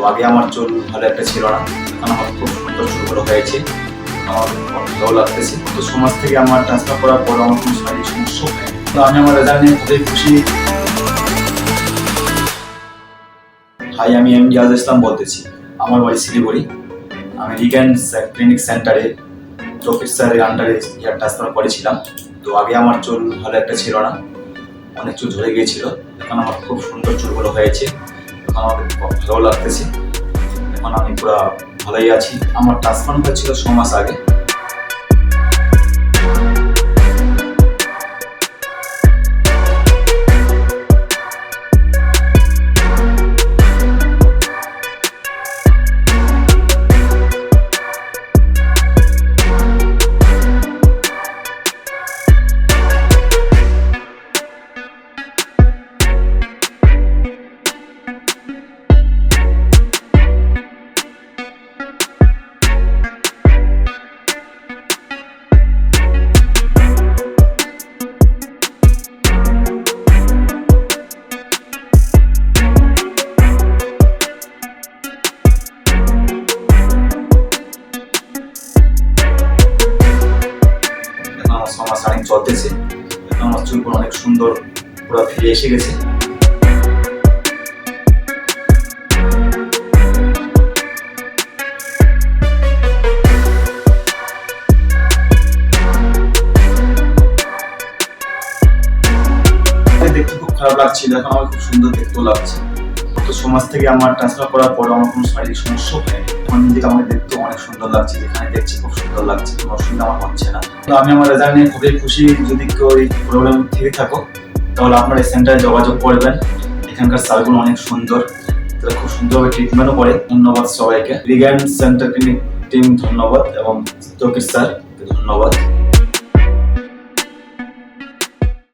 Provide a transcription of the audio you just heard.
আগে আমার চুল ভালো একটা ছিল না, এখন আমার খুব সুন্দর চুলগুলো হয়েছে, আমার ভালো লাগতেছে। তো সমাজ থেকে আমার ট্রান্সফার করার পর আমার কোনো শারীরিক সমস্যা হয়নি। তো আমি আমার রেজাল্ট নিয়ে খুবই খুশি। ভাই, আমি এমডি আজহার ইসলাম বলতেছি। আমার বাড়ি শিলিগুড়ি। আমি রিগ্যান ক্লিনিক সেন্টারে তৌকির স্যারের আন্ডারে হেয়ার ট্রান্সফার করেছিলাম। তো আগে আমার চুল ভালো একটা ছিল না, অনেক চুল ঝরে গিয়েছিল, এখন আমার খুব সুন্দর চুলগুলো হয়েছে, এখন আমাকে ভালো লাগতেছে, এখন আমি পুরো ভালোই আছি। আমার ট্রান্সফার হয়েছিল 6 মাস আগে। আমার 6 মাস রানিং চলতেছে, এখন আমার চুলগুলো অনেক সুন্দর পুরো ফিরে এসে গেছে। দেখতে খুব খারাপ লাগছিল, এখন আমার খুব সুন্দর দেখতেও লাগছে। তো সমাজ থেকে আমার ট্রান্সফার করার পর আমার কোনো শারীরিক সমস্যা হয়নি, এখন নিজেকে আমাকে দেখতে অনেক সুন্দর লাগছে, যেখানে দেখছি খুব সুন্দর লাগছে, কোনো অসুবিধা আমার হচ্ছে না। তো আমি আমার রেজাল্ট নিয়ে খুবই খুশি। যদি কেউ এই প্রবলেম থেকে থাকো তাহলে আপনার এই সেন্টারে যোগাযোগ করবেন। এখানকার স্যারগুলো অনেক সুন্দর, তারা খুব সুন্দরভাবে ট্রিটমেন্টও করে। ধন্যবাদ সবাইকে। রিগ্যান সেন্টার ক্লিনিক টিম ধন্যবাদ এবং তৌকির স্যারকে ধন্যবাদ।